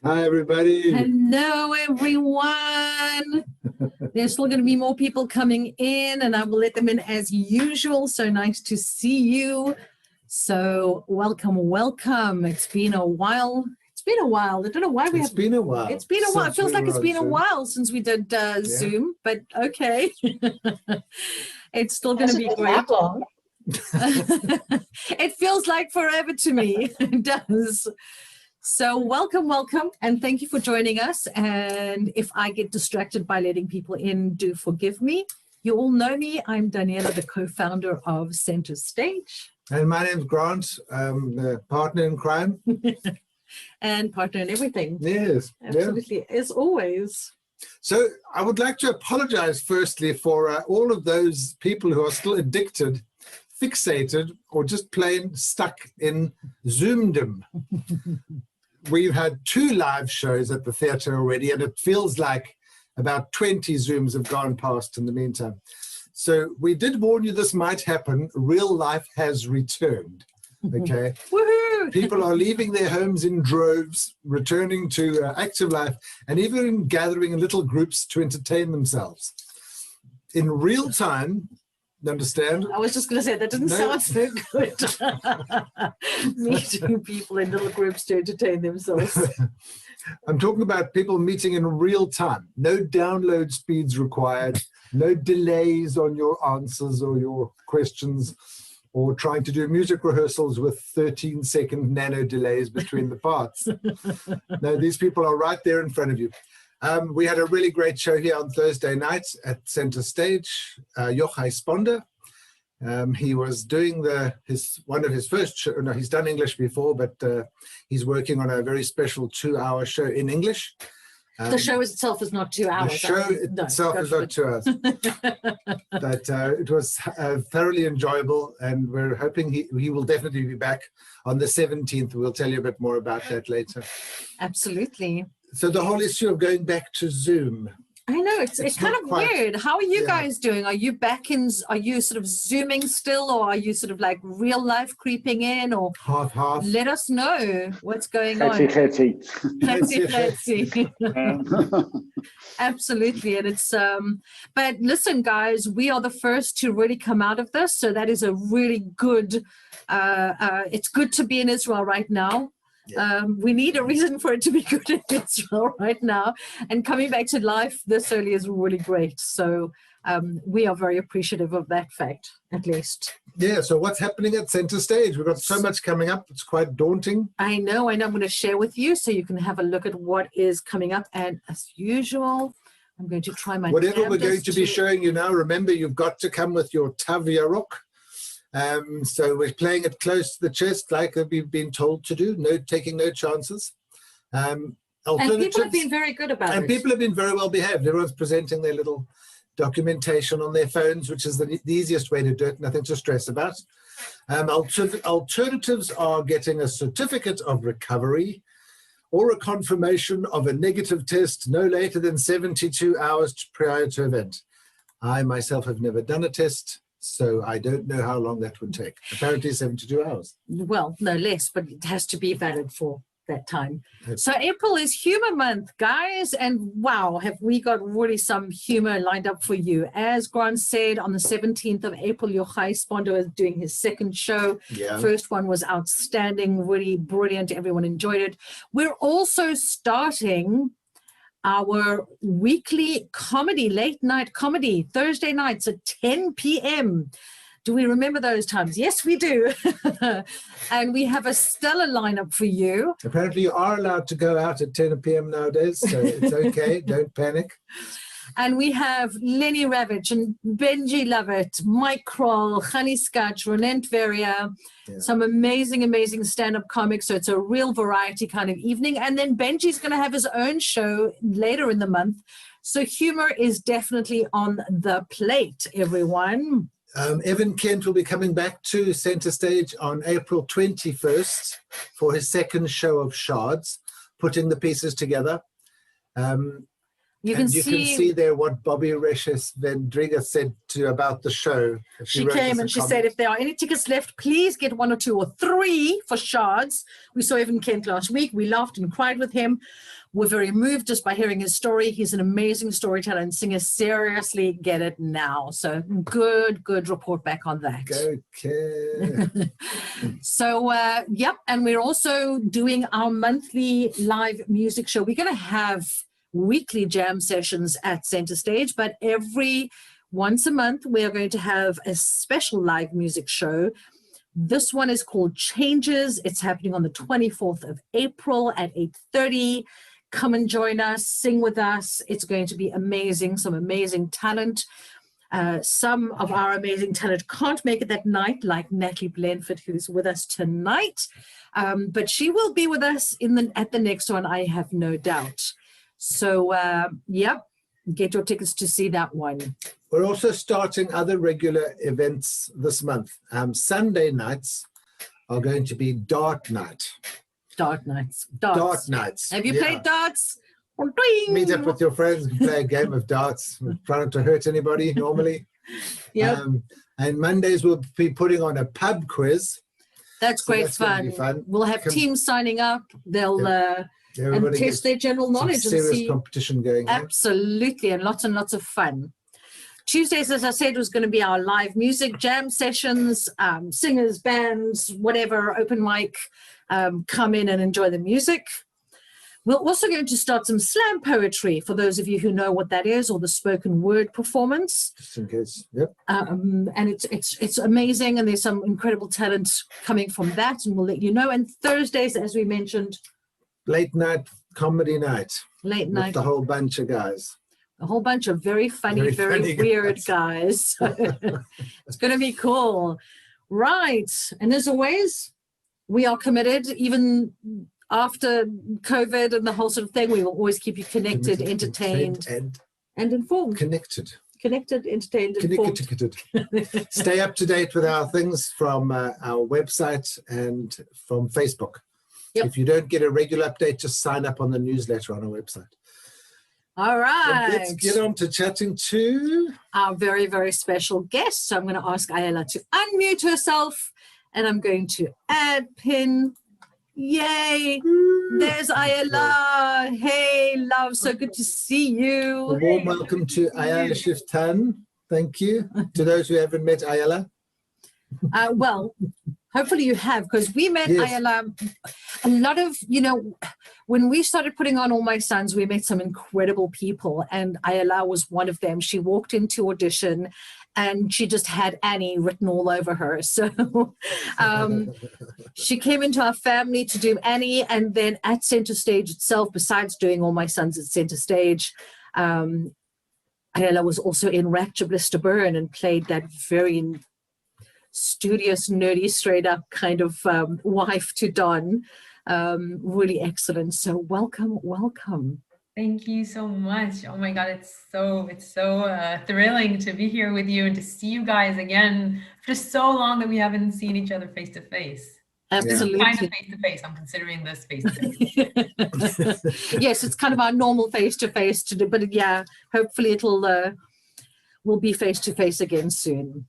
Hi, everybody. Hello, everyone. There's still going to be more people coming in, and I will let them in as usual. So nice to see you. So welcome, welcome. It's been a while. I don't know why we have. It's been a while. It's been a while. It feels like it's been a while since we did Zoom, but okay. It's still going to be great. That long. It feels like forever to me. It does. So welcome, and thank you for joining us. And if I get distracted by letting people in, do forgive me. You all know me. I'm Daniela, the co-founder of Center Stage. And my name's Grant. I'm the partner in crime. And partner in everything. Yes. Absolutely, yeah. As always. So I would like to apologize firstly for all of those people who are still addicted, fixated, or just plain stuck in Zoomdom. We've had 2 live shows at the theatre already, and it feels like about 20 Zooms have gone past in the meantime. So we did warn you this might happen. Real life has returned. Okay. Woohoo! People are leaving their homes in droves, returning to active life, and even gathering in little groups to entertain themselves. In real time, understand? I was just going to say, that didn't sound so good. Meeting people in little groups to entertain themselves. I'm talking about people meeting in real time. No download speeds required, no delays on your answers or your questions, or trying to do music rehearsals with 13-second nano delays between the parts. No, these people are right there in front of you. We had a really great show here on Thursday night at Center Stage. Yochai Sponder, he was doing one of his first show. No, he's done English before, but he's working on a very special 2-hour show in English. The show itself is not 2 hours. The show itself is not 2 hours. But it was thoroughly enjoyable, and we're hoping he will definitely be back on the 17th. We'll tell you a bit more about that later. Absolutely. So the whole issue of going back to Zoom. I know, it's kind of weird. How are you guys doing? Are you are you sort of Zooming still, or are you sort of like real life creeping in, or half? Let us know what's going on. Let's see. Absolutely. And it's but listen, guys, we are the first to really come out of this, so that is a really good it's good to be in Israel right now. Yeah. We need a reason for it to be good in Israel right now, and coming back to life this early is really great. So we are very appreciative of that fact, at least. Yeah, so what's happening at Center Stage? We've got so much coming up. It's quite daunting. I know. I'm going to share with you so you can have a look at what is coming up. And as usual, I'm going to try my whatever we're going to be showing you now, remember, you've got to come with your Tav Yarok. So we're playing it close to the chest, like we've been told to do. Taking no chances. And people have been very good about it. And people have been very well behaved. Everyone's presenting their little documentation on their phones, which is the easiest way to do it. Nothing to stress about. Alternatives are getting a certificate of recovery or a confirmation of a negative test no later than 72 hours prior to event. I myself have never done a test, so I don't know how long that would take. Apparently 72 hours. Well, no less, but it has to be valid for that time. So April is humor month, guys, and wow, have we got really some humor lined up for you. As Grant said, on the 17th of April, Yochai Sponder is doing his second show. Yeah. First one was outstanding, really brilliant. Everyone enjoyed it. We're also starting our weekly comedy, late night comedy, Thursday nights at 10 p.m. Do we remember those times? Yes, we do. And we have a stellar lineup for you. Apparently you are allowed to go out at 10 p.m. nowadays, so it's okay. Don't panic. And we have Lenny Ravitch and Benji Lovett, Mike Kroll, Chani Skach, Ronent Veria, some amazing stand-up comics. So it's a real variety kind of evening. And then Benji's going to have his own show later in the month. So humor is definitely on the plate, everyone. Evan Kent will be coming back to Center Stage on April 21st for his second show of Shards, putting the pieces together. You and can you see, can see there what Bobby Reshes Vendriga said about the show. she wrote us came a and she comment. said, if there are any tickets left, please get 1 or 2 or 3 for Shards. We saw Evan Kent last week. We laughed and cried with him. We're very moved just by hearing his story. He's an amazing storyteller and singer. Seriously, get it now. So good report back on that. Go, kid. So, yep. And we're also doing our monthly live music show. We're going to have weekly jam sessions at Center Stage, but once a month, we are going to have a special live music show. This one is called Changes. It's happening on the 24th of April at 8:30. Come and join us, sing with us. It's going to be amazing, some amazing talent. Some of our amazing talent can't make it that night, like Natalie Blenford, who's with us tonight. But she will be with us at the next one, I have no doubt. So, yep, get your tickets to see that one. We're also starting other regular events this month. Sunday nights are going to be dart night. Dart nights. Dart nights. Have you played darts? Meet up with your friends and play a game of darts. We're trying not to hurt anybody normally. Yep. And Mondays we'll be putting on a pub quiz. That's So great that's gonna be fun. We'll have teams signing up. They'll and test their general knowledge and serious see. competition going on. Absolutely, and lots of fun. Tuesdays, as I said, was going to be our live music jam sessions, singers, bands, whatever, open mic, come in and enjoy the music. We're also going to start some slam poetry for those of you who know what that is, or the spoken word performance. Just in case, yep. And it's amazing, and there's some incredible talent coming from that, and we'll let you know. And Thursdays, as we mentioned, Late night comedy night. late With night, the whole bunch of guys. a whole bunch of very funny, very weird guys. It's going to be cool. Right. And as always, we are committed, even after COVID and the whole sort of thing. We will always keep you connected, entertained, and informed. Connected, entertained, informed. Connected. Stay up to date with our things from our website and from Facebook. Yep. If you don't get a regular update, just sign up on the newsletter on our website. All right. Let's get on to chatting to our very, very special guest. So I'm going to ask Ayala to unmute herself, and I'm going to add pin. Yay. There's Ayala. Hey, love. So good to see you. A warm welcome to Ayala Shiftan. Thank you. To those who haven't met Ayala. Well, hopefully you have, because we met Ayala. A lot of, when we started putting on All My Sons, we met some incredible people, and Ayala was one of them. She walked into audition and she just had Annie written all over her. So she came into our family to do Annie, and then at Center Stage itself, besides doing All My Sons at Center Stage, Ayala was also in Rapture Bliss to Burn and played that very studious, nerdy, straight up kind of wife to Don. Really excellent. So welcome. Thank you so much. Oh my God, it's so thrilling to be here with you and to see you guys again for so long that we haven't seen each other face to face. Absolutely. Kind of face to face. I'm considering this face to face. Yes, it's kind of our normal face to face to do, but yeah, hopefully we'll be face to face again soon.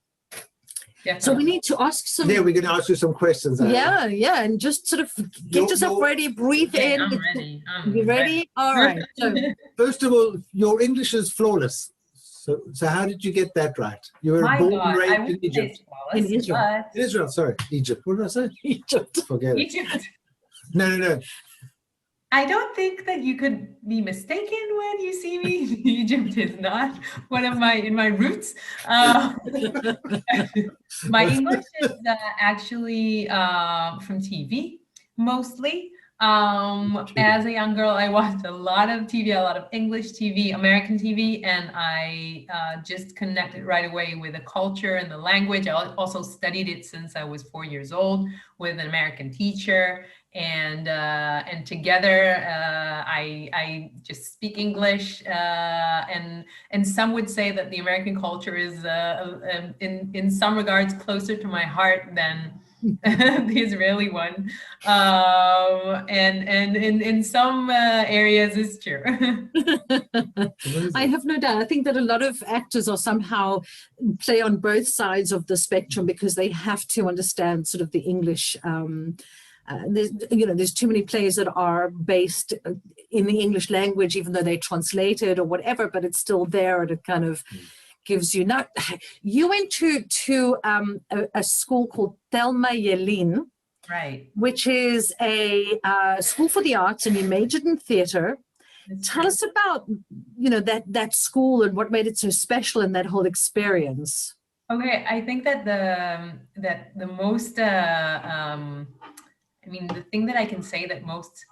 Definitely. So we need to ask some. Yeah, we're going to ask you some questions. Yeah, and just sort of get yourself ready, breathe in. I'm ready. You ready? All right. So, first of all, your English is flawless. So how did you get that right? You were born and raised in Egypt. In Israel. In Israel, sorry, Egypt. What did I say? Egypt. Forget it. Egypt. No. I don't think that you could be mistaken when you see me. Egypt is not one of my roots. My English is actually from TV, mostly. As a young girl, I watched a lot of TV, a lot of English TV, American TV, and I just connected right away with the culture and the language. I also studied it since I was 4 years old with an American teacher. And together I just speak English, and some would say that the American culture is in some regards closer to my heart than the Israeli one. And in some areas it's true. I have no doubt. I think that a lot of actors are somehow play on both sides of the spectrum because they have to understand sort of the English. There's too many plays that are based in the English language, even though they translated or whatever, but it's still there, and it kind of gives you not. You went to a school called Thelma Yellin, Right. which is a school for the arts, and you majored in theater. Tell us about that school and what made it so special in that whole experience. Okay, I think that the most the thing that I can say that most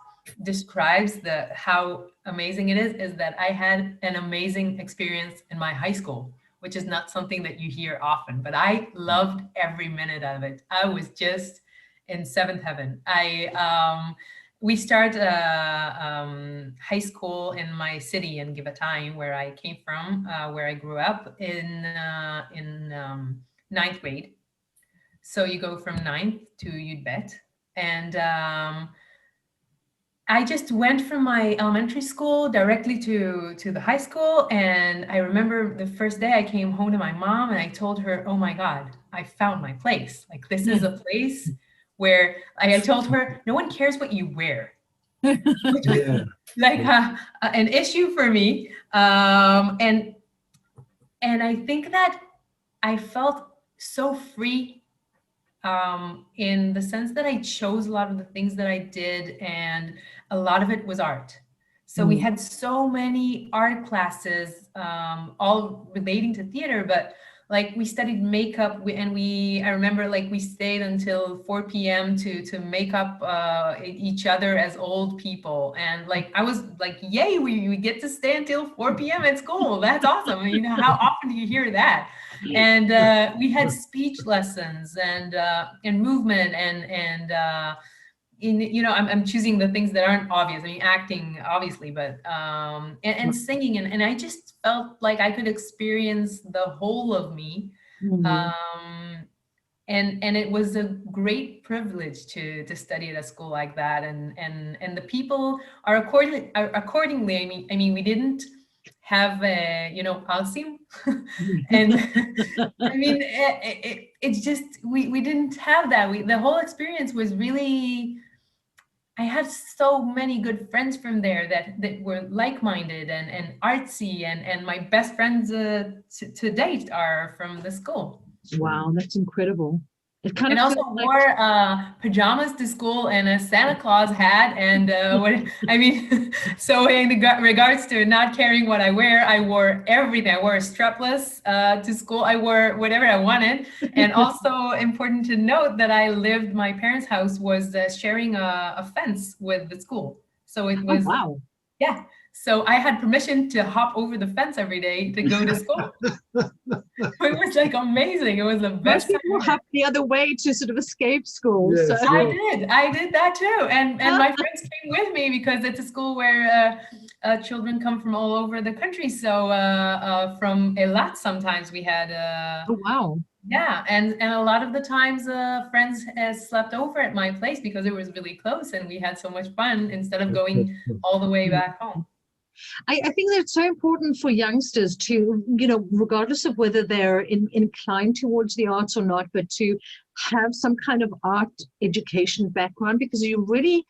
describes how amazing it is that I had an amazing experience in my high school, which is not something that you hear often, but I loved every minute of it. I was just in seventh heaven. We start high school in my city in Givatayim, where I came from, where I grew up, in ninth grade. So you go from ninth to Yud Bet. And I just went from my elementary school directly to the high school. And I remember the first day I came home to my mom and I told her, oh my God, I found my place. Like, this is a place where I told her, no one cares what you wear. Which was like an issue for me. And I think that I felt so free in the sense that I chose a lot of the things that I did, and a lot of it was art. So we had so many art classes, all relating to theater, but like we studied makeup, I remember like we stayed until 4 p.m. to make up each other as old people. And like, I was like, yay, we get to stay until 4 p.m. at school. That's awesome. You know, how often do you hear that? And we had speech lessons and movement and I'm choosing the things that aren't obvious. I mean, acting, obviously, but and singing, and I just felt like I could experience the whole of me, and it was a great privilege to study at a school like that, and the people are accordingly. I mean, we didn't have alsim, and I mean, it's just we didn't have that. The whole experience was really. I had so many good friends from there that were like-minded and artsy, and my best friends to date are from the school. Wow, that's incredible. It kind and of also wore pajamas to school and a Santa Claus hat, and so in regards to not caring what I wear, I wore everything. I wore a strapless to school. I wore whatever I wanted. And also important to note that my parents' house was sharing a fence with the school. So it was, wow. Yeah. So I had permission to hop over the fence every day to go to school. It was like amazing. It was the best. Most people hop the other way to sort of escape school. Yes, so. I did that too. And my friends came with me because it's a school where children come from all over the country. So from Eilat, sometimes we had. Oh, wow. Yeah, and a lot of the times friends slept over at my place because it was really close and we had so much fun instead of going all the way back home. I think that it's so important for youngsters to, regardless of whether they're inclined towards the arts or not, but to have some kind of art education background, because you really,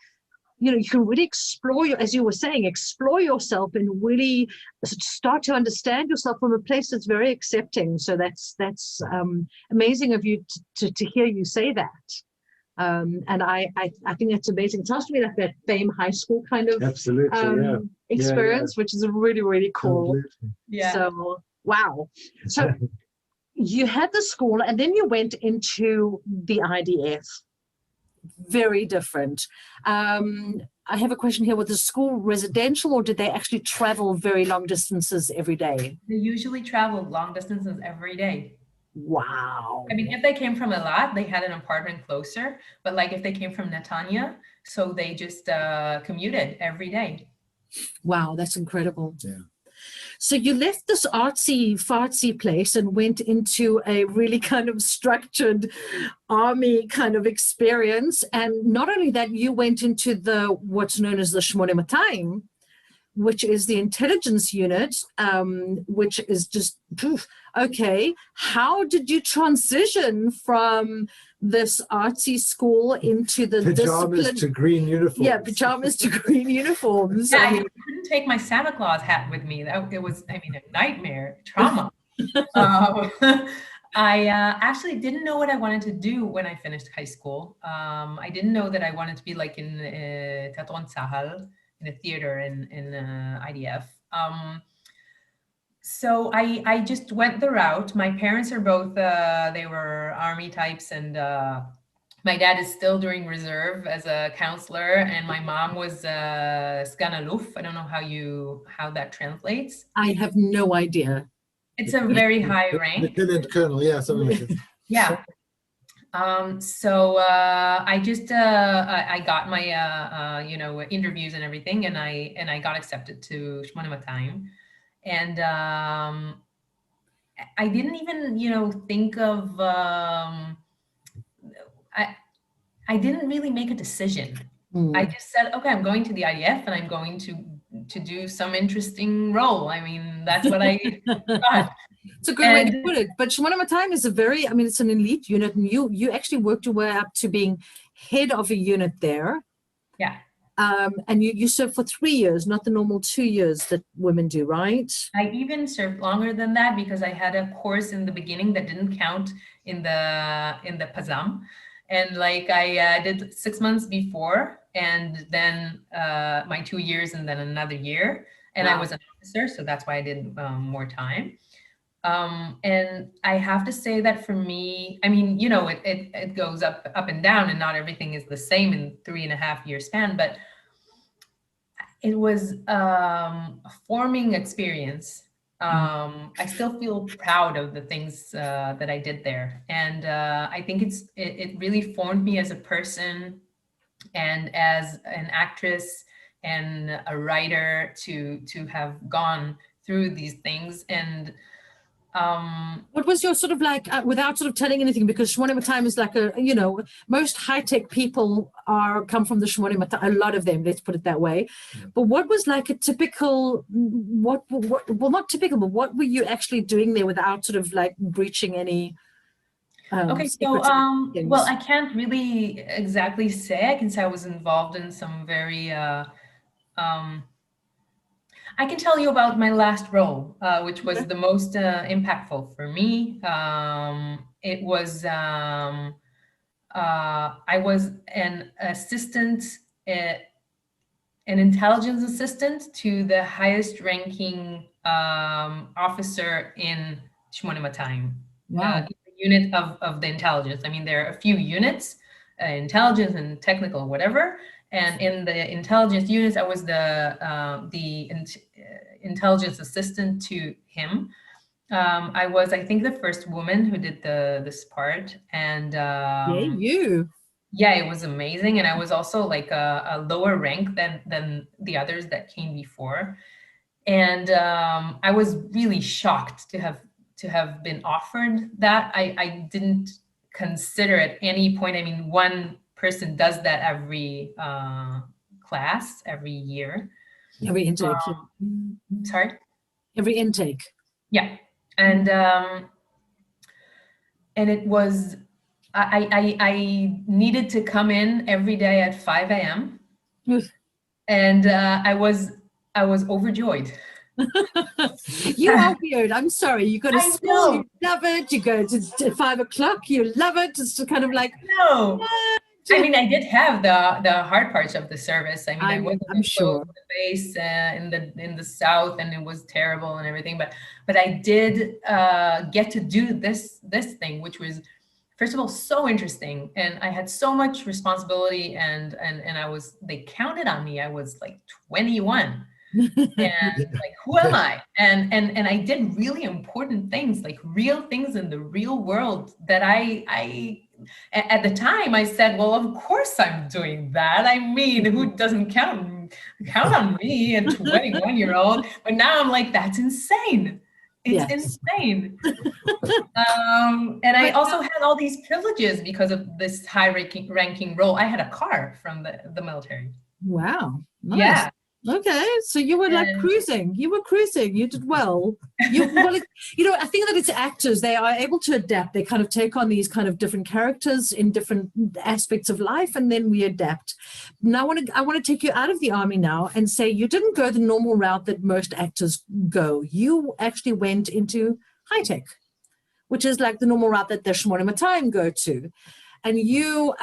you can really explore as you were saying, explore yourself and really start to understand yourself from a place that's very accepting. So that's amazing of you to hear you say that. And I think that's amazing. It sounds to me like that Fame High School kind of experience, which is really, really cool. Completely. Yeah. So, wow. So you had the school and then you went into the IDF. Very different. I have a question here. Was the school residential or did they actually travel very long distances every day? They usually traveled long distances every day. Wow. I mean, if they came from Eilat, they had an apartment closer, but like if they came from Netanya, so they just commuted every day. Wow, that's incredible. Yeah. So you left this artsy fartsy place and went into a really kind of structured army kind of experience. And not only that, you went into the what's known as the Shmone Matayim, which is the intelligence unit, which is just, okay, how did you transition from this artsy school into the pajamas discipline? to green uniforms? Yeah, pajamas to green uniforms. Yeah, I couldn't take my Santa Claus hat with me. It was, I mean, a nightmare, trauma. I actually didn't know what I wanted to do when I finished high school. I didn't know that I wanted to be like in Teatron Sahal, in a theater in IDF. So I just went the route. My parents are both, they were army types, and my dad is still doing reserve as a counselor, and my mom was Sgan Aluf. I don't know how that translates. I have no idea. It's a very high rank. Lieutenant Colonel, yeah, something like this. Yeah. So I just I got my interviews and everything, and I got accepted to Shmone Matayim, and I didn't even think of I didn't really make a decision. I just said, okay, I'm going to the IDF and I'm going to do some interesting role. I mean, that's what I thought. It's a good way to put it. But Shmone Matayim is it's an elite unit, and you actually worked your way up to being head of a unit there. Yeah. And you served for 3 years, not the normal 2 years that women do, right? I even served longer than that because I had a course in the beginning that didn't count in the Pazam. And like I did 6 months before, and then my 2 years, and then another year. And wow. I was an officer, so that's why I did more time. And I have to say that for me, I mean, it goes up and down, and not everything is the same in 3.5 year span, but it was a forming experience. I still feel proud of the things that I did there. And I think it really formed me as a person and as an actress and a writer to have gone through these things. And what was your sort of like, without sort of telling anything, because Shmone Matayim is like most high-tech people come from the Shmone Matayim, a lot of them, let's put it that way. Yeah. But what was like a typical, well, not typical, but what were you actually doing there without sort of like breaching any okay, so, well, I can't really exactly say. I can say I was involved in some very, I can tell you about my last role, which was the most impactful for me. It was, I was an assistant, an intelligence assistant to the highest ranking officer in Shmone Matayim. Wow. Unit of the intelligence. I mean, there are a few units, intelligence and technical, whatever. And in the intelligence units, I was the intelligence assistant to him. I was, I think, the first woman who did this part. And yeah, you. Yeah, it was amazing. And I was also like a lower rank than the others that came before. And I was really shocked to have been offered that. I didn't consider at any point. I mean, one person does that every class, every year. Every intake. Sorry? Every intake. Yeah. And it was, I needed to come in every day at 5 a.m. And I was overjoyed. You are weird. I'm sorry. You go to school, you love it. You go to 5 o'clock, you love it. It's kind of like no. I mean, I did have the hard parts of the service. I mean, I'm sure the base in the south, and it was terrible and everything. But I did get to do this thing, which was, first of all, so interesting, and I had so much responsibility, and they counted on me. I was like 21. And like, who am I? And I did really important things, like real things in the real world that I at the time I said, well, of course I'm doing that. I mean, who doesn't count count on me, a 21-year-old. But now I'm like, that's insane. It's insane. And I also had all these privileges because of this high-ranking role. I had a car from the military. Wow. Nice. Yeah. Okay, so you were like cruising. You were cruising. You did well. I think that it's actors. They are able to adapt. They kind of take on these kind of different characters in different aspects of life, and then we adapt. Now, I want to take you out of the army now and say you didn't go the normal route that most actors go. You actually went into high tech, which is like the normal route that the Shmonim Matayim go to, and you.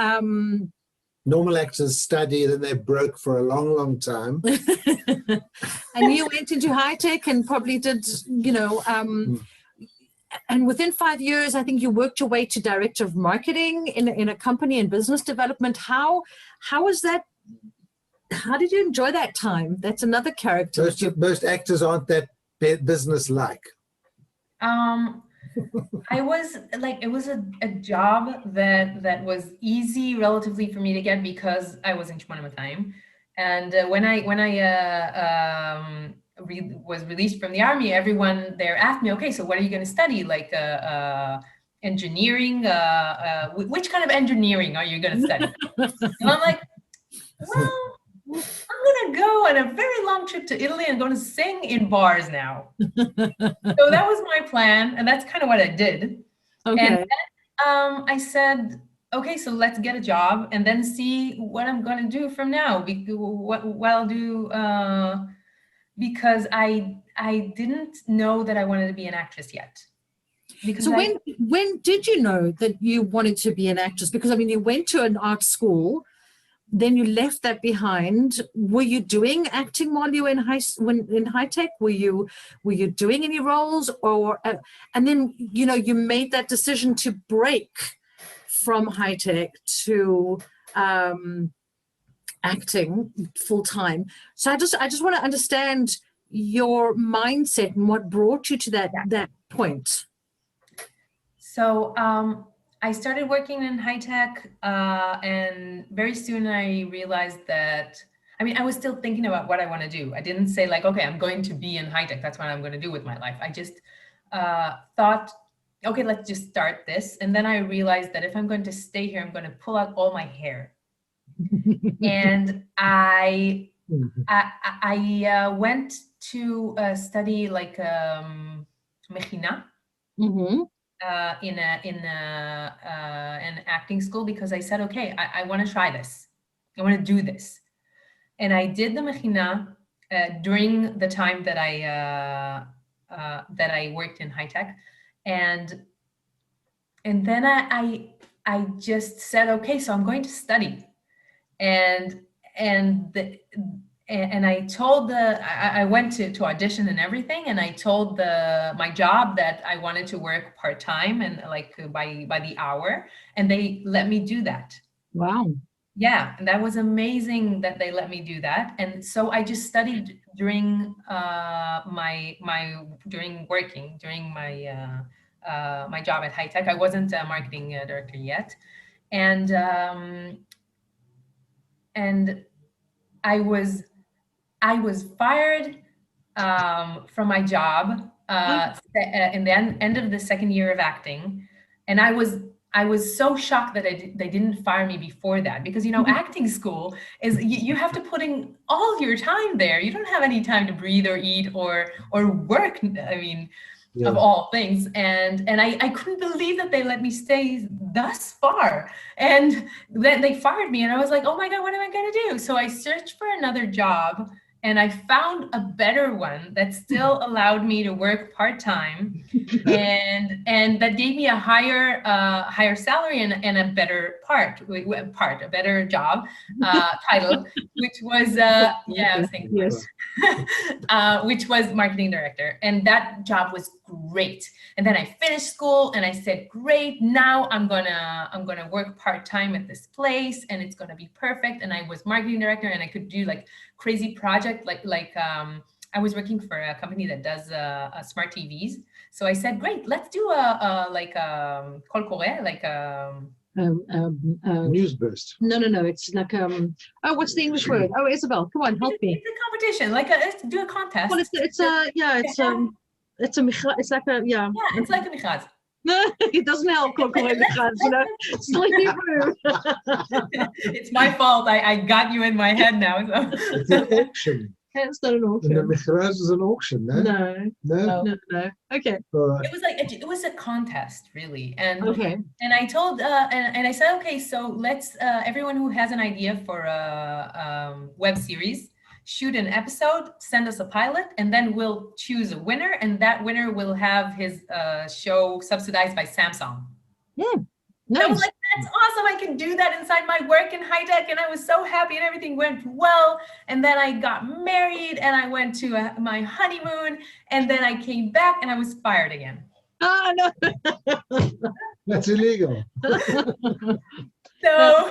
Normal actors study, then they're broke for a long, long time. And you went into high tech and probably did, and within 5 years, I think you worked your way to director of marketing in a company and business development. How was that? How did you enjoy that time? That's another character. Most actors aren't that business-like. I was like, it was a job that was easy relatively for me to get because I was in Shmonim Matayim. And when I was released from the army, everyone there asked me, okay, so what are you going to study? Like engineering? Which kind of engineering are you going to study? And I'm like, well, I'm going to go on a very long trip to Italy and going to sing in bars now. So that was my plan. And that's kind of what I did. Okay. And then I said, okay, so let's get a job and then see what I'm going to do from now. What I'll do, because I didn't know that I wanted to be an actress yet. Because so when did you know that you wanted to be an actress? Because I mean, you went to an art school, then you left that behind. Were you doing acting while you were in high tech? Were you doing any roles, or and then you made that decision to break from high tech to acting full time? So I just want to understand your mindset and what brought you to that point. So I started working in high tech, and very soon I realized that, I mean, I was still thinking about what I want to do. I didn't say like, okay, I'm going to be in high tech. That's what I'm going to do with my life. I just thought, okay, let's just start this. And then I realized that if I'm going to stay here, I'm going to pull out all my hair. And I went to study like mechina. Mm-hmm. In an acting school, because I said, okay, I want to try this. I want to do this. And I did the mechina during the time that I worked in high tech. And then I just said, okay, so I'm going to study. And I told I went to audition and everything, and I told my job that I wanted to work part-time and like by the hour, and they let me do that. Wow. Yeah, and that was amazing that they let me do that. And so I just studied during my job at high tech. I wasn't a marketing director yet, and I was fired from my job in the end of the second year of acting, and I was so shocked that they didn't fire me before that, because acting school is you have to put in all of your time there. You don't have any time to breathe or eat or work. I mean, yeah. Of all things, and I couldn't believe that they let me stay thus far, and then they fired me, and I was like, oh my God, what am I gonna do? So I searched for another job, and I found a better one that still allowed me to work part-time, and that gave me a higher salary and a better a better job title, which was I was thinking, yes. Which was marketing director, and that job was great. And then I finished school, and I said, great, now I'm gonna work part-time at this place, and it's gonna be perfect. And I was marketing director, and I could do like crazy project, like I was working for a company that does smart TVs. So I said, great, let's do a call coré, like News burst. No. It's like what's the English word? Oh, Isabel, come on, help me. It's a competition, like do a contest. Well, it's like a Yeah, it's like a mikhaat. No, it doesn't help. Still Hebrew. It's my fault. I got you in my head now. So. It's an auction. It's not an And the auction. Mikraz is an auction, no? No. No? Okay. All right. It was a contest, really, and Okay. I told and I said, okay, so let's everyone who has an idea for a web series, shoot an episode, send us a pilot, and then we'll choose a winner, and that winner will have his show subsidized by Samsung. I was Nice. like, that's awesome. I can do that inside my work in high tech. And I was so happy and everything went well. And then I got married and I went to my honeymoon. And then I came back and I was fired again. Oh, no. That's illegal. So,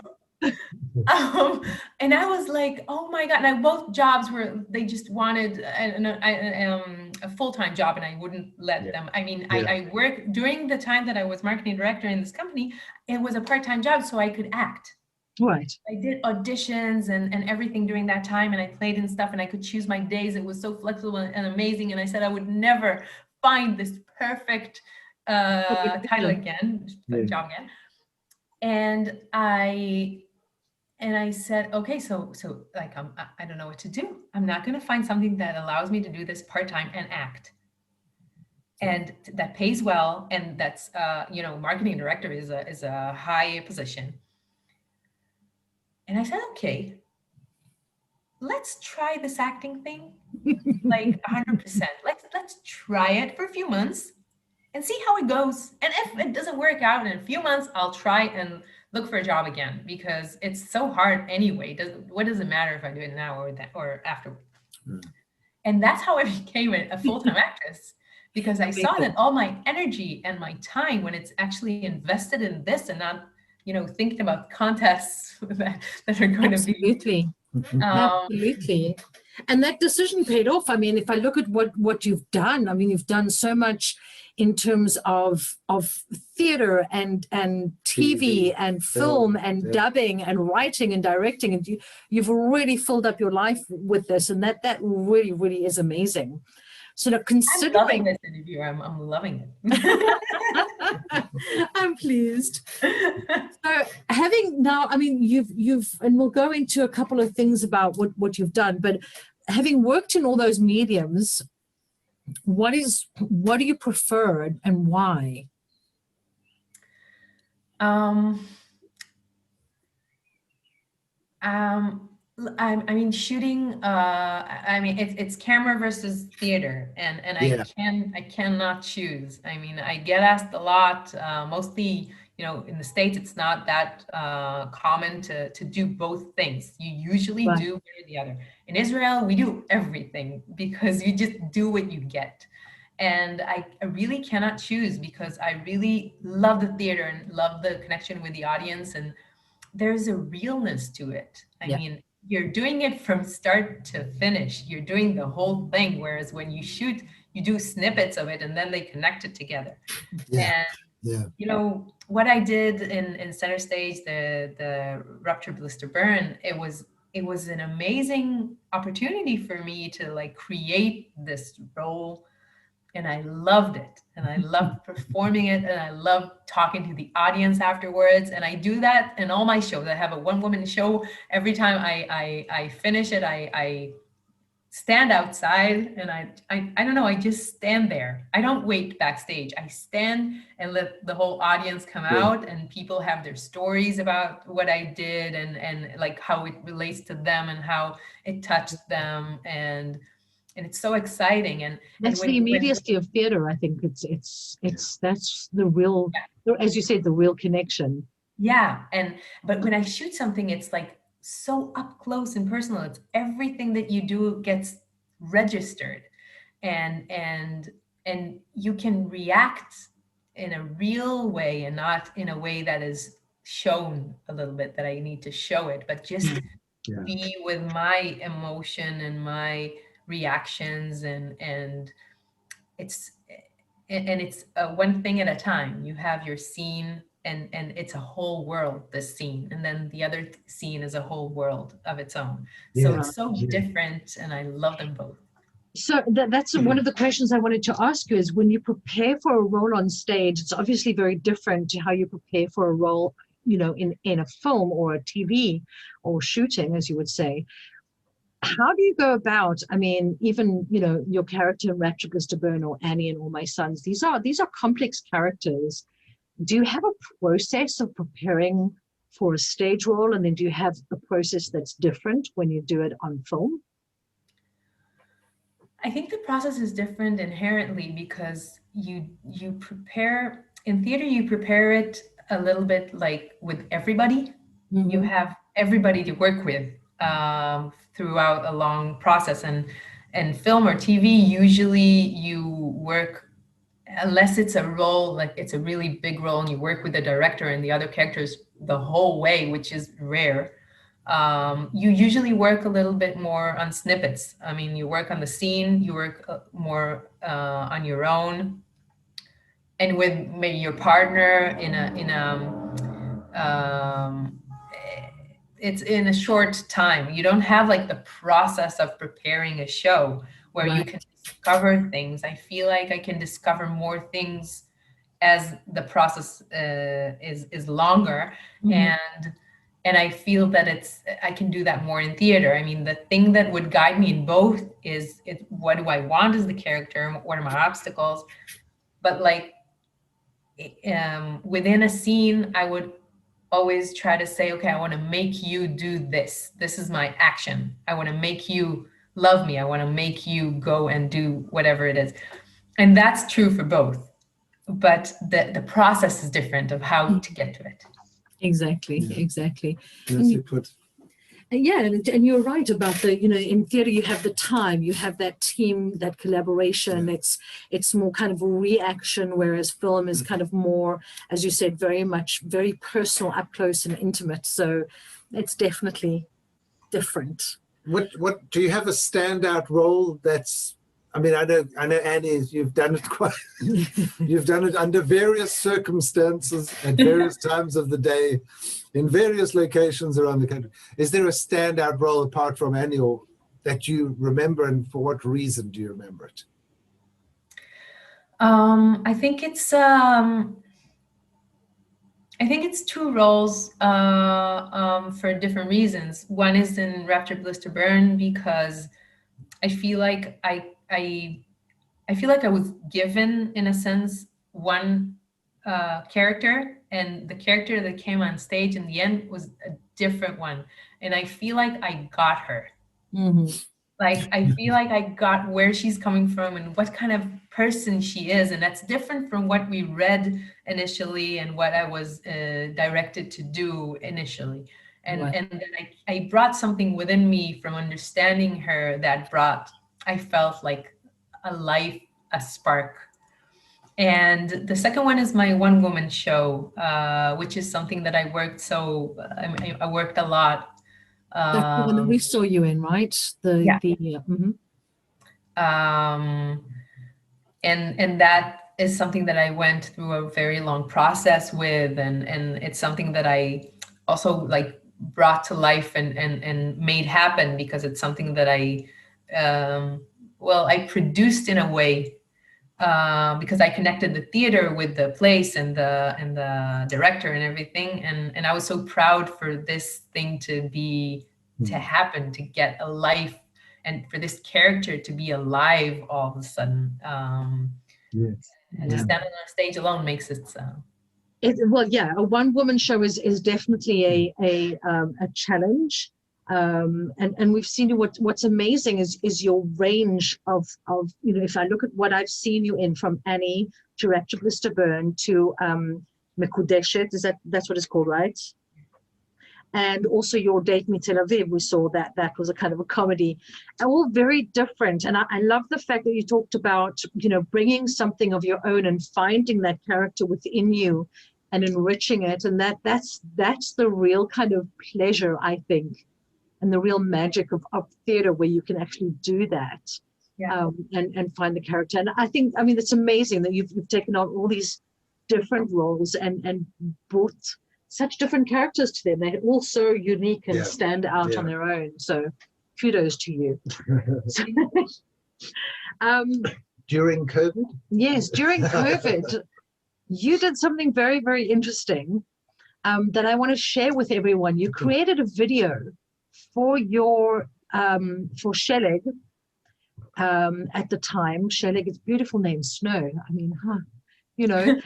and I was like, oh my God. Now both jobs they just wanted a full-time job and I wouldn't let them. I mean, I worked during the time that I was marketing director in this company, it was a part-time job so I could act. Right. I did auditions and everything during that time and I played and stuff and I could choose my days. It was so flexible and amazing. And I said I would never find this perfect title again, job again. And I said, okay, so like I don't know what to do. I'm not going to find something that allows me to do this part-time and act, and that pays well, and that's marketing director is a high position. And I said, okay, let's try this acting thing, like 100%. Let's try it for a few months and see how it goes. And if it doesn't work out in a few months, I'll try and look for a job again because it's so hard anyway. What does it matter if I do it now or after? And that's how I became a full-time actress, because I saw that all my energy and my time, when it's actually invested in this and not, thinking about contests that are going to be. Absolutely. And that decision paid off. I mean, if I look at what you've done, I mean, you've done so much in terms of theater and TV and film and dubbing and writing and directing, and you've really filled up your life with this, and that really, really is amazing. So now, considering, I'm loving this interview, I'm loving it. I'm pleased. So having now, I mean, you've, and we'll go into a couple of things about what you've done, but having worked in all those mediums, what do you prefer and why? I mean, shooting. I mean, it's camera versus theater, and I cannot choose. I mean, I get asked a lot. Mostly, in the States, it's not that common to do both things. You usually do one or the other. In Israel, we do everything because you just do what you get. And I really cannot choose because I really love the theater and love the connection with the audience, and there's a realness to it. I mean, you're doing it from start to finish. You're doing the whole thing. Whereas when you shoot, you do snippets of it and then they connect it together. And what I did in Center Stage, the Rupture, Blister, Burn, it was an amazing opportunity for me to create this role. And I loved it, and I loved performing it, and I loved talking to the audience afterwards. And I do that in all my shows. I have a one-woman show. Every time I finish it, I stand outside, and I don't know, I just stand there. I don't wait backstage. I stand and let the whole audience come out, and people have their stories about what I did and like how it relates to them and how it touched them, and it's so exciting. And that's the immediacy of theater. I think it's that's the real, as you said, the real connection. Yeah. But when I shoot something, it's so up close and personal. It's everything that you do gets registered, and you can react in a real way and not in a way that is shown a little bit that I need to show it, but just be with my emotion and my reactions, and it's one thing at a time. You have your scene and it's a whole world, this scene, and then the other scene is a whole world of its own. So Yeah. it's so Yeah. different, and I love them both. So that's one of the questions I wanted to ask you is when you prepare for a role on stage, it's obviously very different to how you prepare for a role, you know, in a film or a TV or shooting, as you would say. How do you go about, I mean, even, you know, your character in Rapture Blister Burn or Annie and All My Sons, these are complex characters. Do you have a process of preparing for a stage role? And then do you have a process that's different when you do it on film? I think the process is different inherently because you prepare in theater, you prepare it a little bit like with everybody. You have everybody to work with throughout a long process, and film or TV, usually you work, unless it's a role, like it's a really big role and you work with the director and the other characters the whole way, which is rare. You usually work a little bit more on snippets. I mean, you work on the scene, you work more on your own, and with maybe your partner it's in a short time. You don't have like the process of preparing a show where you can discover things. I feel like I can discover more things as the process is longer, and I feel that I can do that more in theater. I mean, the thing that would guide me in both is what do I want as the character? What are my obstacles? But like within a scene, I would always try to say, okay, I want to make you do this. This is my action. I want to make you love me. I want to make you go and do whatever it is. And that's true for both. But the process is different of how to get to it. Exactly. Nicely put. Yeah, and you're right about the, you know, in theater you have the time, you have that team, that collaboration. It's more kind of a reaction, whereas film is kind of more, as you said, very personal, up close and intimate. So it's definitely different. What do you have a standout role that's, I mean, I know Annie, you've done it you've done it under various circumstances at various times of the day, in various locations around the country. Is there a standout role apart from Annie, or that you remember, and for what reason do you remember it? I think it's two roles for different reasons. One is in Rapture Blister Burn because I feel like I feel like I was given, in a sense, one character, and the character that came on stage in the end was a different one. And I feel like I got her. Like, I feel like I got where she's coming from and what kind of person she is. And that's different from what we read initially and what I was directed to do initially. And then I brought something within me from understanding her that I felt like a life, a spark. And the second one is my one woman show, which is something that I worked I worked a lot. That's the one that we saw you in, right? And that is something that I went through a very long process with, and it's something that I also like brought to life and made happen, because it's something that I produced in a way, because I connected the theater with the place and the director and everything, and I was so proud for this thing to happen, to get a life, and for this character to be alive all of a sudden. And to stand on a stage alone makes it so. A one-woman show is definitely a challenge, and we've seen you. What's amazing is your range of, you know, if I look at what I've seen you in, from Annie to Rapture Blister Burn to Mekudeshet, that's what it's called, right? And also your Date Me Tel Aviv, we saw that was a kind of a comedy, all very different. And I love the fact that you talked about, you know, bringing something of your own and finding that character within you and enriching it. And that's the real kind of pleasure, I think, and the real magic of theater, where you can actually do that. And find the character. And I think, I mean, it's amazing that you've taken on all these different roles and brought such different characters to them. They're all so unique and stand out on their own. So kudos to you. During COVID? Yes, during COVID, you did something very, very interesting that I want to share with everyone. You created a video for your for Shelig at the time. Shelig is a beautiful name, Snow. I mean, you know.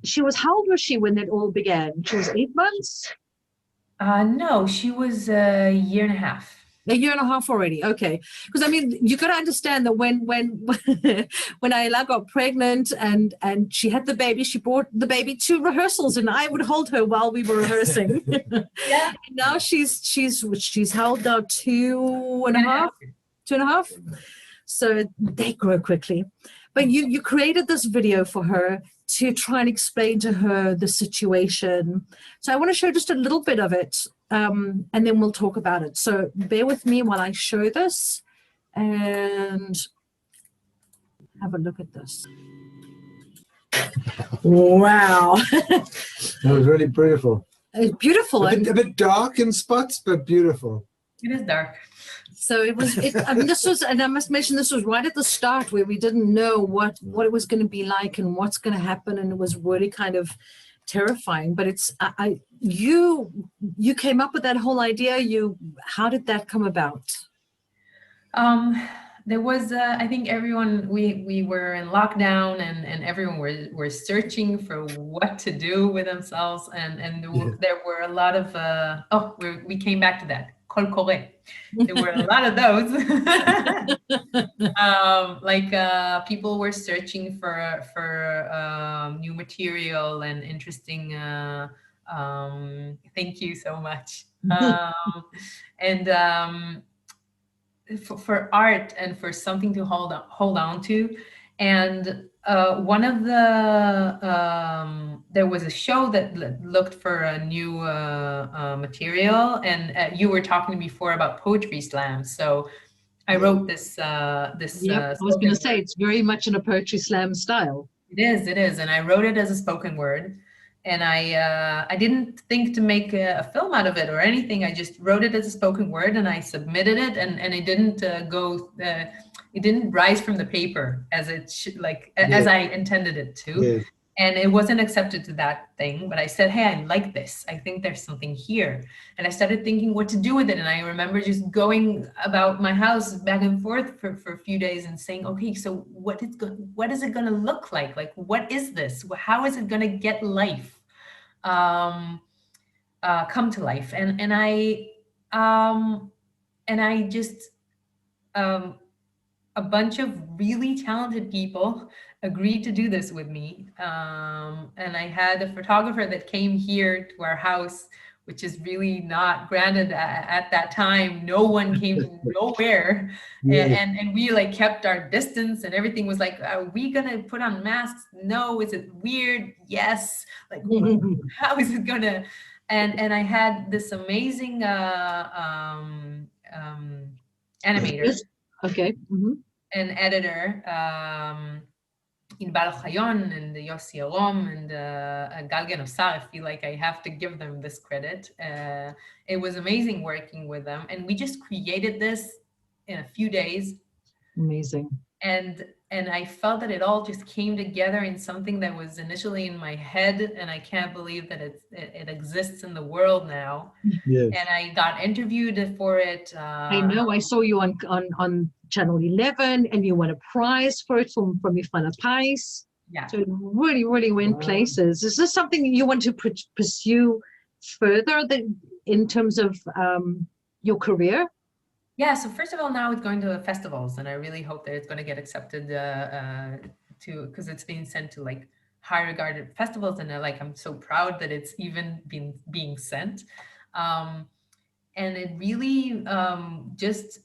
She was, how old was she when it all began? She was 8 months? No, she was a year and a half. A year and a half already. Okay. Because I mean, you got to understand that when Ayala got pregnant and she had the baby, she brought the baby to rehearsals and I would hold her while we were rehearsing. Yeah. And now she's held now 2.5. 2.5. So they grow quickly. But you created this video for her to try and explain to her the situation. So I want to show just a little bit of it, and then we'll talk about it. So bear with me while I show this and have a look at this. Wow. That was really beautiful. It's beautiful. A bit dark in spots, but beautiful. It is dark. So I mean, this was, and I must mention, this was right at the start where we didn't know what it was going to be like and what's going to happen. And it was really kind of terrifying, but you came up with that whole idea. How did that come about? There was, I think everyone, we were in lockdown and everyone were searching for what to do with themselves. And there were a lot of, we came back to that. Kol Kore. There were a lot of those. People were searching for new material and interesting. Thank you so much. For art and for something to hold on to. And one of there was a show that looked for a new material, and you were talking before about poetry slams. So I wrote this. I was going to say it's very much in a poetry slam style. It is, and I wrote it as a spoken word. And I didn't think to make a film out of it or anything. I just wrote it as a spoken word and I submitted it, and it didn't it didn't rise from the paper as as I intended it to. Yeah. And it wasn't accepted to that thing, but I said, hey, I like this. I think there's something here. And I started thinking what to do with it. And I remember just going about my house back and forth for a few days and saying, okay, so what is it going to look like? Like, what is this? How is it going to get life? Come to life. And I just, a bunch of really talented people agreed to do this with me. And I had a photographer that came here to our house, which is really not granted at that time. No one came from nowhere. Yeah. And we kept our distance and everything was like, are we gonna put on masks? No. Is it weird? Yes. How is it gonna? And I had this amazing animator. Okay. Mm-hmm. An editor, in Baal Chayon and Yossi Arom and Gal Genosar. I feel like I have to give them this credit. It was amazing working with them, and we just created this in a few days. Amazing. And I felt that it all just came together in something that was initially in my head, and I can't believe that it exists in the world now. Yes. And I got interviewed for it. I know. I saw you on Channel 11, and you won a prize for it from Mifana Pais. Yeah. So it really, really went places. Is this something you want to pursue further in terms of your career? Yeah, so first of all, now it's going to festivals, and I really hope that it's going to get accepted because it's being sent to high regarded festivals, and I'm so proud that it's even being sent. And it really just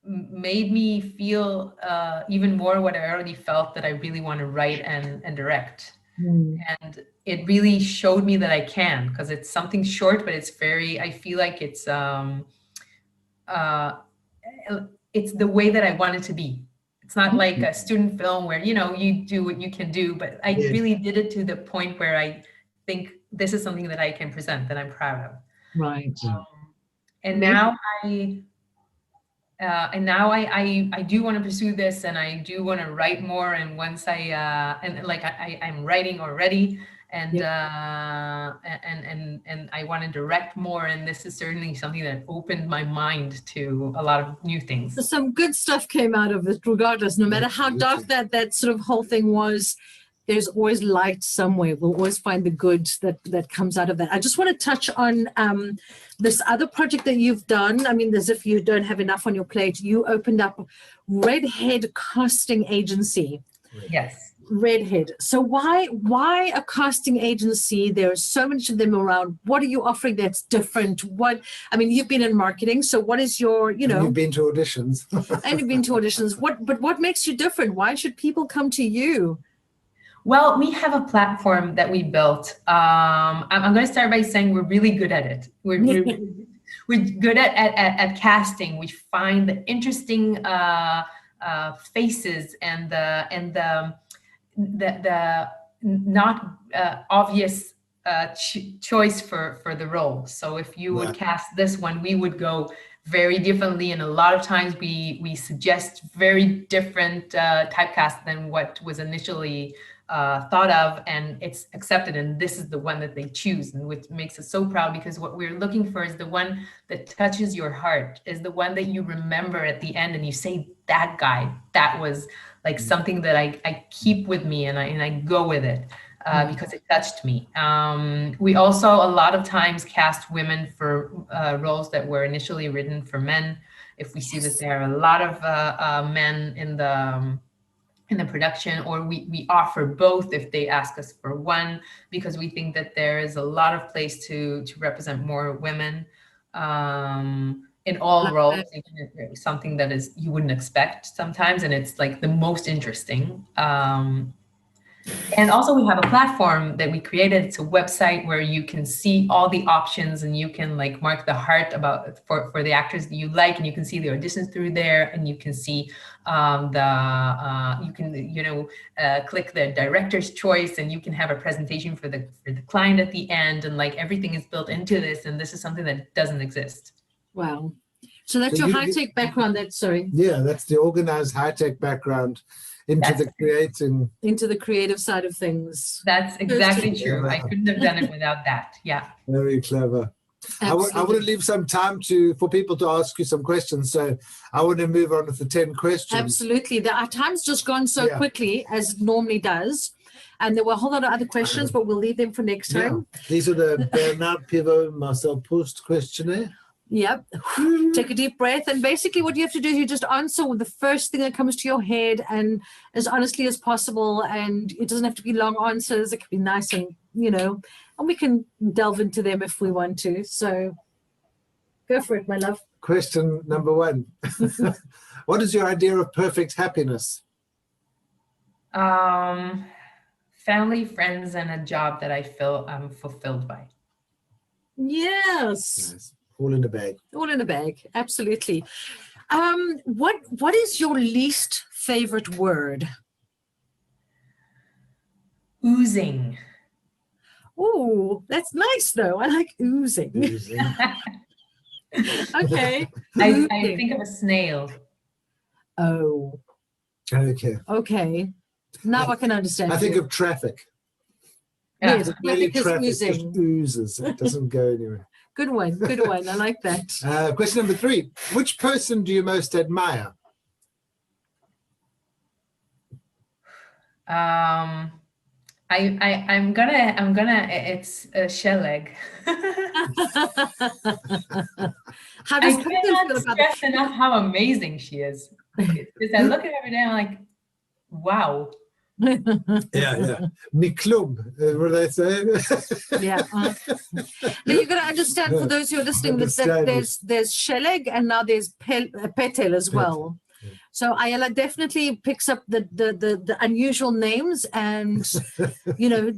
made me feel even more what I already felt, that I really want to write and direct. And it really showed me that I can, because it's something short, but it's I feel like it's the way that I want it to be. It's not like a student film where, you know, you do what you can do, but I really did it to the point where I think this is something that I can present, that I'm proud of. Right. And Maybe- now I do want to pursue this, and I do want to write more. And once I'm writing already, and and I want to direct more. And this is certainly something that opened my mind to a lot of new things. So some good stuff came out of it, regardless, no matter how dark that sort of whole thing was. There's always light somewhere. We'll always find the good that comes out of that. I just want to touch on this other project that you've done. I mean, as if you don't have enough on your plate. You opened up Redhead Casting Agency. Yes. Redhead. So why a casting agency? There are so many of them around. What are you offering that's different? I mean, you've been in marketing, so what is your, you know, You've been to auditions. and you've been to auditions. What makes you different? Why should people come to you? Well, we have a platform that we built. I'm going to start by saying we're really good at it. We're good at casting. We find the interesting faces and the not obvious choice for the role. So if you would cast this one, we would go very differently, and a lot of times we suggest very different typecast than what was initially thought of, and it's accepted, and this is the one that they choose, and which makes us so proud, because what we're looking for is the one that touches your heart, is the one that you remember at the end and you say, that guy, that was like something that I keep with me, and I go with it because it touched me. We also a lot of times cast women for roles that were initially written for men. If we see that there are a lot of men in the production, or we offer both if they ask us for one, because we think that there is a lot of place to represent more women in all roles, even if it's something that is you wouldn't expect sometimes, and it's like the most interesting. And also we have a platform that we created. It's a website where you can see all the options, and you can like mark the heart for the actors that you like, and you can see the auditions through there, and you can see you can click the director's choice, and you can have a presentation for the client at the end, and like everything is built into this, and this is something that doesn't exist. Wow. So that's your high-tech background. That's the organized high-tech background into the creative side of things. That's exactly true. I couldn't have done it without that. Yeah. Very clever. I want to leave some time for people to ask you some questions. So I want to move on with the 10 questions. Absolutely. Our time's just gone so quickly, as it normally does. And there were a whole lot of other questions, but we'll leave them for next time. These are the Bernard Pivot, Marcel Proust questionnaire. Yep. Take a deep breath. And basically what you have to do is you just answer with the first thing that comes to your head, and as honestly as possible. And it doesn't have to be long answers. It can be nice and, and we can delve into them if we want to. So go for it, my love. Question number 1. What is your idea of perfect happiness? Family, friends, and a job that I feel I'm fulfilled by. Yes. All in the bag. All in a bag. Absolutely. What is your least favorite word? Oozing. Oh, that's nice though. I like oozing. Okay. I think of a snail. Oh. Okay. Now I can understand. I think of traffic. Yes, Really traffic just oozes. It doesn't go anywhere. Good one. I like that. Question number 3. Which person do you most admire? I'm gonna it's Sheleg. How does I cannot stress enough how amazing she is. Because I look at her every day, I'm like, wow. Yeah. Miklub, what they say? Yeah. Now you've got to understand, for those who are listening, that there's Sheleg and now there's Petel as well. So Ayala definitely picks up the unusual names, and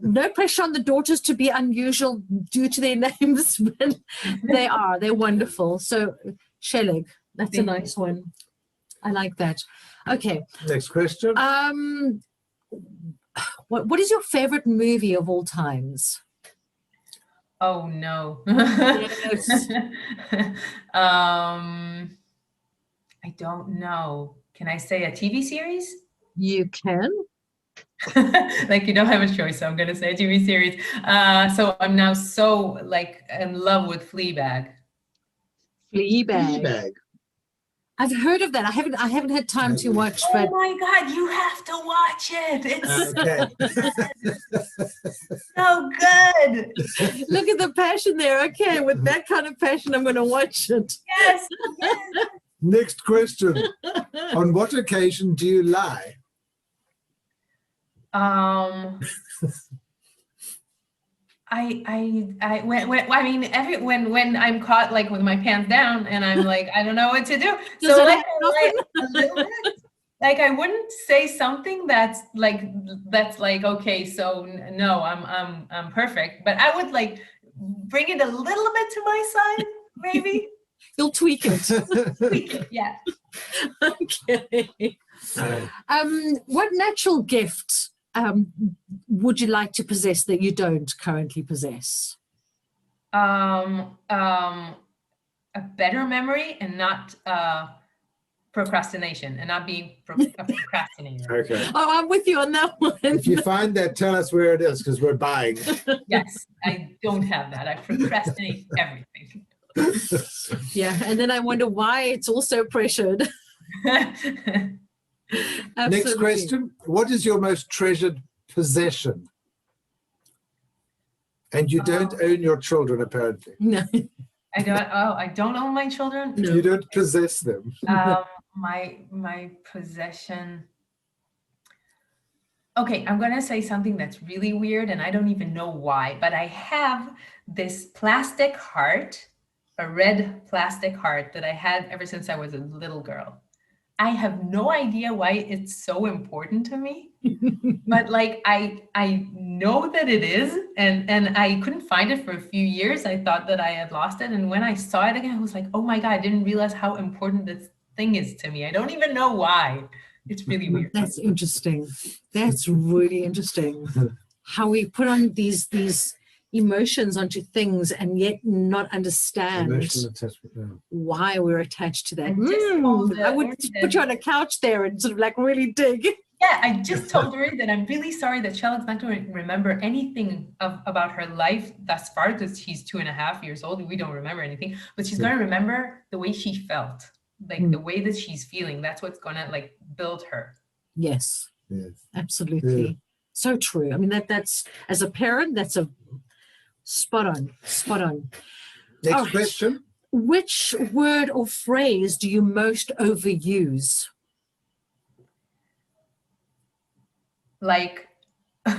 no pressure on the daughters to be unusual due to their names, but they're wonderful. So Sheleg, that's a nice one. I like that. Okay. Next question. What is your favorite movie of all times? Oh no. Yes. I don't know. Can I say a TV series? You can. Like, you don't have a choice, so I'm gonna say a TV series. So I'm now so like in love with Fleabag. Fleabag. Fleabag. I've heard of that. I haven't had time to watch, but Oh my God, you have to watch it. It's Okay. so good. look at the passion there. Okay, with that kind of passion, I'm going to watch it. Yes, yes. Next question. On what occasion do you lie? When I'm caught like with my pants down and I'm like, I don't know what to do. Does So that like, happen I lie a little bit. Like I wouldn't say something that's like okay, so no, I'm perfect. But I would like bring it a little bit to my side, maybe. You'll tweak it. Tweak it, yeah. Okay. What natural gift would you like to possess that you don't currently possess? A better memory and not procrastination and not being a procrastinator. Okay. Oh, I'm with you on that one. If you find that, tell us where it is because we're buying. Yes, I don't have that. I procrastinate everything. Yeah, and then I wonder why it's also pressured. Next Absolutely. question. What is your most treasured possession? And you don't own your children, apparently. No. I don't own my children. No. You don't possess them. My possession. Okay, I'm gonna say something that's really weird and I don't even know why, but I have this plastic heart, a red plastic heart that I had ever since I was a little girl. I have no idea why it's so important to me, but like I know that it is, and I couldn't find it for a few years. I thought that I had lost it, and when I saw it again, I was like, oh my God, I didn't realize how important this thing is to me. I don't even know why. It's really weird. That's interesting. That's really interesting. How we put on these emotions onto things and yet not understand Emotional attachment. Yeah. why we're attached to that. I just told I would her put you on a couch there and sort of like really dig. Yeah, I just told her that I'm really sorry that Charlotte's not going to remember anything about her life thus far because she's 2.5 years old. We don't remember anything, but she's going to remember the way she felt, like the way that she's feeling. That's what's going to like build her. Yes, Yes. absolutely. Yeah. So true. I mean, that's as a parent, that's a spot on. Next All right. question. Which word or phrase do you most overuse? Like in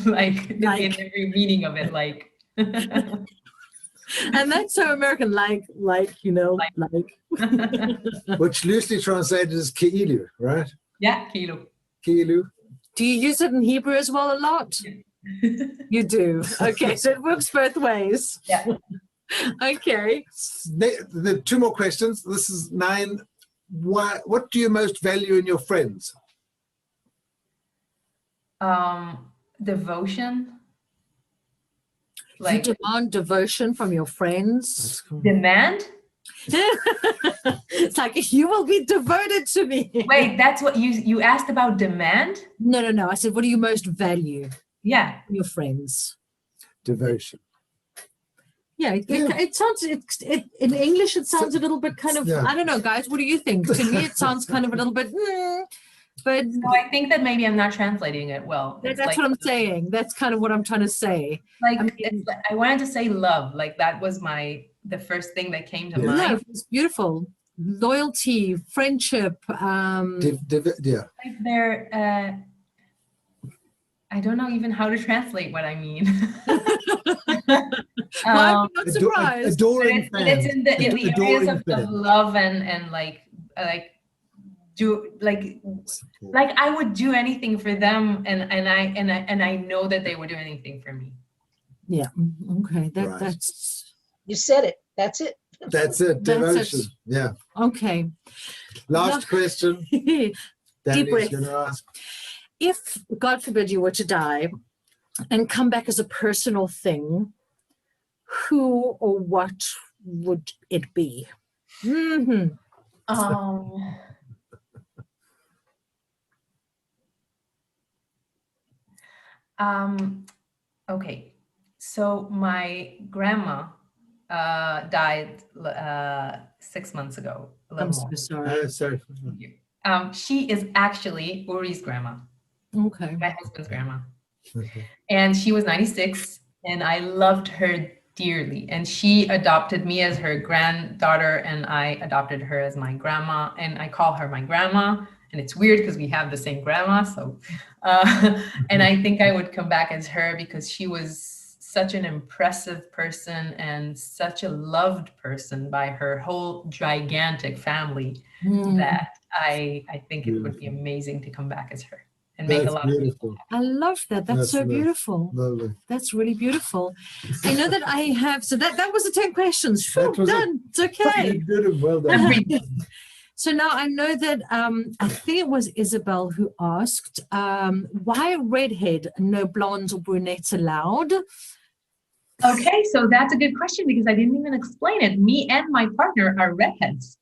every meaning of it, like. And that's so American, like. Which loosely translated is ki'ilu, right? Yeah, kilo. Ki'ilu. Do you use it in Hebrew as well a lot? You do. Okay, so it works both ways. Yeah. Okay. The two more questions. This is 9. What do you most value in your friends? Devotion. You Like demand devotion from your friends. That's cool. demand? It's like you will be devoted to me. Wait, that's what you asked about demand? No. I said, what do you most value Yeah. in your friends? Devotion. Yeah, it sounds in English. It sounds a little bit kind of. Yeah. I don't know, guys. What do you think? To me, it sounds kind of a little bit. But So I think that maybe I'm not translating it well. that's It's like, what I'm saying. That's kind of what I'm trying to say. like I mean- it's like- I wanted to say love. Like that was the first thing that came to Yeah. mind. Love is beautiful. Loyalty, friendship. Yeah. Like they're I don't know even how to translate what I mean. Why am I not surprised? Adoring But it's in the areas Adoring of fan. love and like do like I would do anything for them and I know that they would do anything for me. Yeah. Okay. Right. That's. You said it. That's it. That's it. That's it. Devotion. Yeah. Okay. Last question. Deep Danny's breath. going to ask. If, God forbid, you were to die and come back as a personal thing, who or what would it be? Mm-hmm. Okay, so my grandma died 6 months ago. A little I'm so more. sorry. Sorry. She is actually Uri's grandma, Okay. my husband's grandma. And she was 96, and I loved her dearly. And she adopted me as her granddaughter, and I adopted her as my grandma. And I call her my grandma. And it's weird because we have the same grandma. So, and I think I would come back as her because she was such an impressive person and such a loved person by her whole gigantic family that I think it would be amazing to come back as her. And make a lot of people. I love that. That's so beautiful. Lovely. That's really beautiful. I know that I have, so that was the 10 questions. Phew, That was done. It's okay. Good. Well done. So now I know that I think it was Isabel who asked, why redhead, no blondes or brunettes allowed? Okay, so that's a good question because I didn't even explain it. Me and my partner are redheads.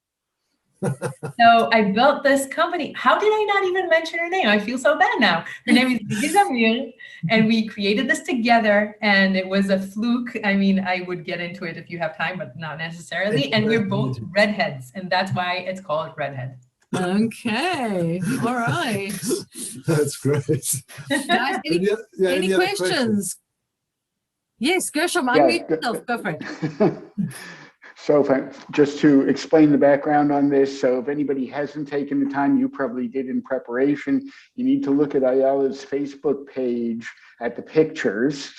So I built this company. How did I not even mention her name? I feel so bad now. Her name is Isabel, and we created this together, and it was a fluke. I mean, I would get into it if you have time, but not necessarily. And we're both redheads, and that's why it's called Redhead. Okay, all right. That's great. Guys, any questions? Yes, Gershom, unmute yourself. Go for it. So just to explain the background on this, so if anybody hasn't taken the time, you probably did in preparation, you need to look at Ayala's Facebook page at the pictures,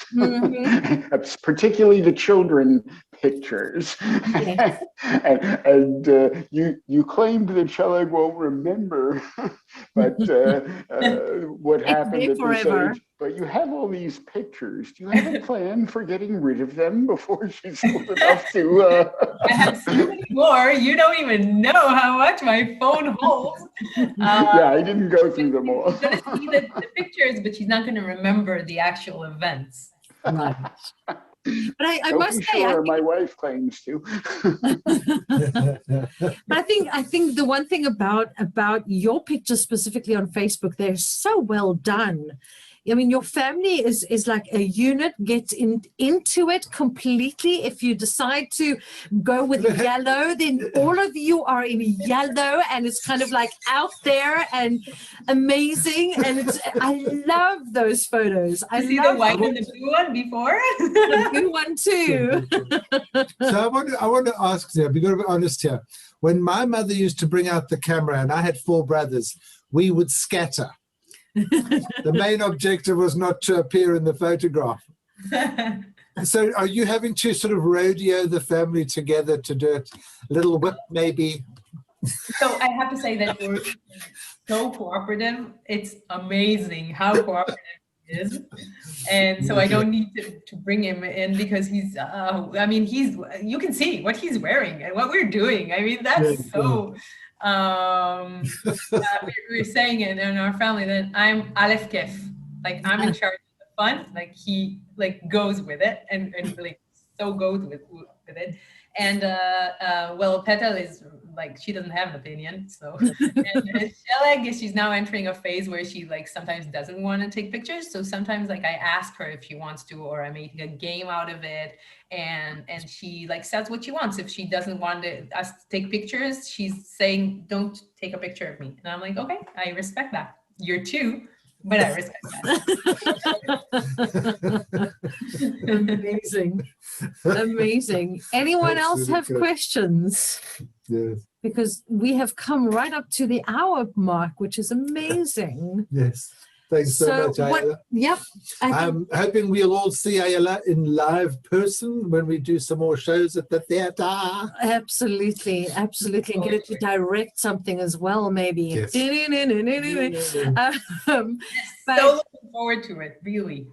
particularly the children pictures. Yes. and you claimed that Shelag won't remember, but what happened at this age. But you have all these pictures. Do you have a plan for getting rid of them before she's old enough to? I have so many more. You don't even know how much my phone holds. Yeah, I didn't go through them all. She's going to see the pictures, but she's not going to remember the actual events. Right. But I Don't must be say, sure, my wife claims to. But I think the one thing about your pictures specifically on Facebook, they're so well done. I mean, your family is like a unit, gets into it completely. If you decide to go with yellow, then all of you are in yellow, and it's kind of like out there and amazing. And I love those photos. I see love the white and the blue one before. the blue one too. So I want to ask you, I've got to be honest here. When my mother used to bring out the camera, and I had 4 brothers, we would scatter. The main objective was not to appear in the photograph. So are you having to sort of rodeo the family together to do it? A little whip maybe? So I have to say that you're so cooperative. It's amazing how cooperative he is. And so I don't need to bring him in because he's, I mean, you can see what he's wearing and what we're doing. I mean, that's so... we're saying it in our family that I'm Aleph Kef, like I'm in charge of the fun, like he like goes with it and like so goes with it. And well, Petal is like, she doesn't have an opinion. So and Shelag, she's now entering a phase where she like sometimes doesn't want to take pictures. So sometimes like I ask her if she wants to, or I make a game out of it. And she like says what she wants. If she doesn't want us to take pictures, she's saying, don't take a picture of me. And I'm like, okay, I respect that. You're 2, but I respect that. Amazing. Anyone That's else really have good. questions? Yes. Because we have come right up to the hour mark, which is amazing. Yes. Thanks so much, Ayala. Yep. I'm hoping we'll all see Ayala in live person when we do some more shows at the theatre. Absolutely. And get it to direct something as well, maybe. Yes. But So looking forward to it, really.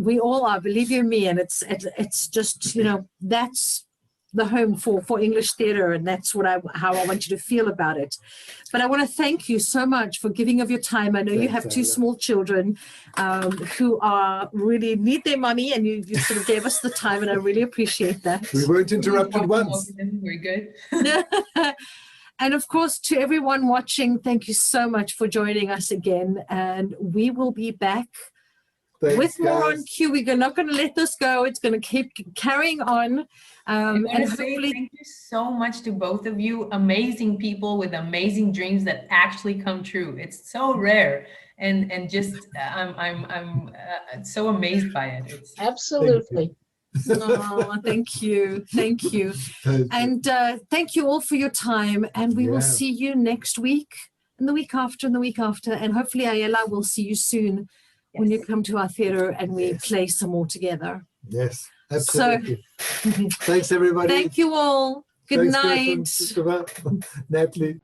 we all are, believe you me. And it's just, that's the home for English theatre, and that's how I want you to feel about it. But I want to thank you so much for giving of your time. I know you have two small children who really need their mommy, and you sort of gave us the time, and I really appreciate that. We weren't interrupted once. We're good. And of course, to everyone watching, thank you so much for joining us again. And we will be back with more on cue. We're not going to let this go. It's going to keep carrying on. And hopefully, thank you so much to both of you. Amazing people with amazing dreams that actually come true. It's so rare, and just I'm so amazed by it. Absolutely. Oh, thank you. And thank you all for your time. And we will see you next week, and the week after, and the week after, and hopefully Ayala will see you soon. When you come to our theatre and we play some more together. Yes, absolutely. So, thanks, everybody. Thank you all. Good night. Natalie.